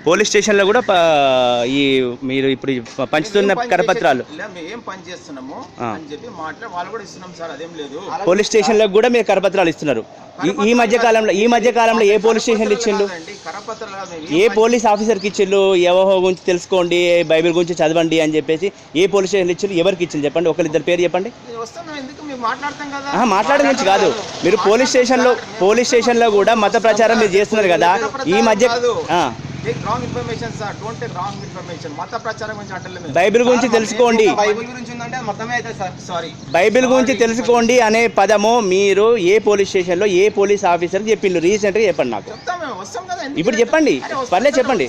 Police స్టేషన్లో కూడా ఈ మీరు ఇప్పుడు పంచుతున్న కరపత్రాలు ఏం పని చేస్తున్నాము అని చెప్పి వాళ్ళు కూడా ఇస్తున్నాం సార్, అదేం లేదు. పోలీస్ స్టేషన్లో కూడా మీరు కరపత్రాలు ఇస్తున్నారు. ఈ మధ్య కాలంలో ఏ పోలీస్ స్టేషన్లు ఇచ్చిండు, ఏ పోలీస్ ఆఫీసర్కి ఇచ్చిండు? యెహోవా గురించి తెలుసుకోండి, బైబిల్ గురించి చదవండి అని చెప్పేసి ఏ పోలీస్ స్టేషన్లు ఇచ్చిండు? ఎవరికి ఇచ్చిండు చెప్పండి, ఒకరిద్దరు పేరు చెప్పండి. మాట్లాడే గురించి కాదు, మీరు పోలీస్ స్టేషన్లో కూడా మత ప్రచారం మీరు చేస్తున్నారు కదా ఈ మధ్య. బైబిల్ గురించి తెలుసుకోండి, బైబిల్ గురించి తెలుసుకోండి అనే పదము మీరు ఏ పోలీస్ స్టేషన్లో ఏ పోలీస్ ఆఫీసర్కి చెప్పిండు రీసెంట్గా చెప్పండి నాకు. ఇప్పుడు చెప్పండి, పర్లేదు చెప్పండి.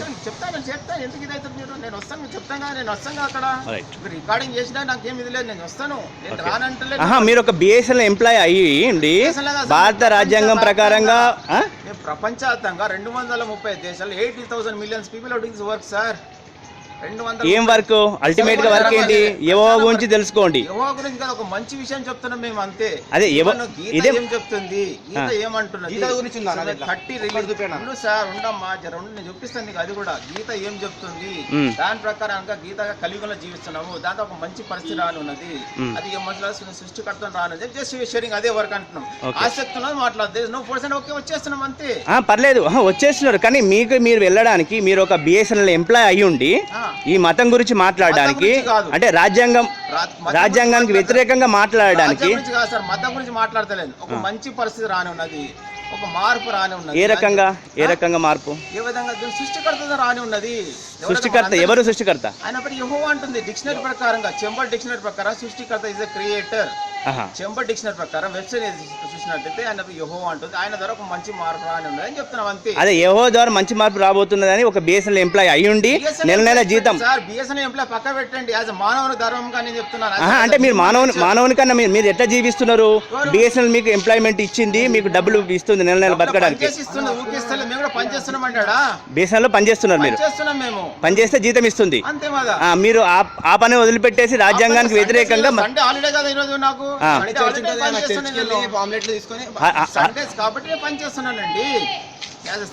మీరు ఒక బిఎస్ఎన్ఎల్ ఎంప్లాయీ అయ్యి భారత రాజ్యాంగం ప్రకారంగా ప్రపంచవ్యాప్తంగా 230 దేశాలు 80,000 millions people are doing work sir. ఏం వర్క్? అల్టిమేట్ గా వర్క్ ఏంటి? యెహోవా గురించి తెలుసుకోండి. యెహోవా గురించి కాదు, ఒక మంచి విషయం చెప్తున్నాం మేము అంతే. అదే గీత ఏం చెప్తుంది, గీత ఏమంటున్నది, గీత గురించి సార్ ఉండమ్మా నేను చూపిస్తాను నీకు. అది కూడా గీత ఏం చెప్తుంది, దాని ప్రకారం గీత కలియుగంలో జీవిస్తున్నాము, దాంతో ఒక మంచి పరిస్థితి రానున్నది, అది సృష్టికర్త రానున్నది. జస్ట్ షేరింగ్ అదే వర్క్ అంటున్నాం. ఆసక్తి ఉన్నది మాట్లాడదు, నువ్వు పర్సెంట్ ఓకే వచ్చేస్తున్నాం అంతే. పర్లేదు వచ్చేస్తున్నారు, కానీ మీరు వెళ్ళడానికి మీరు ఒక బిఎస్ఎన్ఎల్ ఎంప్లాయీ అయ్యి ఉండి ఈ మతం గురించి మాట్లాడడానికి, అంటే రాజ్యాంగానికి వ్యతిరేకంగా మాట్లాడడానికి మతం గురించి మాట్లాడతలేదు. ఒక మంచి పరిస్థితి రాని ఉన్నది, ఒక మార్పు రాని ఉన్నది. ఏ రకంగా మార్పు? ఏ విధంగా? సృష్టికర్త రాని ఉన్నది. సృష్టికర్త ఎవరు? సృష్టికర్త ఆయన యెహోవా అంటుంది డిక్షనరీ ప్రకారంగా, చెంబర్ డిక్షనరీ ప్రకారం సృష్టికర్త ఇస్ ఎ క్రియేటర్. చెంబర్ డిక్షనరీ ప్రకారం వెబ్సైట్ చూసినట్టయితే ఆయన యెహోవా అంటుంది. ఆయన ద్వారా ఒక మంచి మార్పు రాని ఉన్నది అని చెప్తున్నాం అంతే. అదే యెహోవా ద్వారా మంచి మార్పు రాబోతున్నదని ఒక బిఎస్ఎన్ఎల్ ఎంప్లాయీ అయ్యుండి నెల జీతం. సార్ బిఎస్ఎన్ఎల్ ఎంప్లాయీ పక్క పెట్టండి, యాజ్ మానవుని ధర్మంగా నేను చెప్తున్నాను. అంటే మీరు మానవుని కన్నా మీరు ఎట్లా జీవిస్తున్నారు? బిఎస్ఎన్ఎల్ మీకు ఎంప్లాయ్మెంట్ ఇచ్చింది, మీకు డబ్బులు ఇస్తుంది నెల బతకడానికి. బిఎస్ఎన్ఎల్ లో పనిచేస్తున్నారు, మీరు పనిచేస్తే జీతం ఇస్తుంది. మీరు ఆ పని వదిలిపెట్టేసి రాజ్యాంగానికి వ్యతిరేకంగా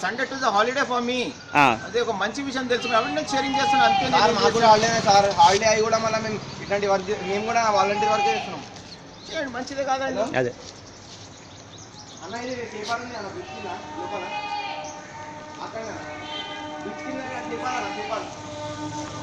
Sunday to the holiday for me. అదే ఒక మంచి విషయం తెలుసుకున్నాను, నేను షేరింగ్ చేస్తున్నాను అంతే. హాలిడే అయ్యి కూడా మళ్ళీ మేము ఇట్లాంటి వర్క్, మేము కూడా వాలంటీర్ వర్క్ చేస్తున్నాం. చేయండి, మంచిదే కాదండి. అదే అన్న ఇది పేపర్ ఉంది అన్న, బిచ్చిందా లోపల అక్కడ బిచ్చిందా పేపర్.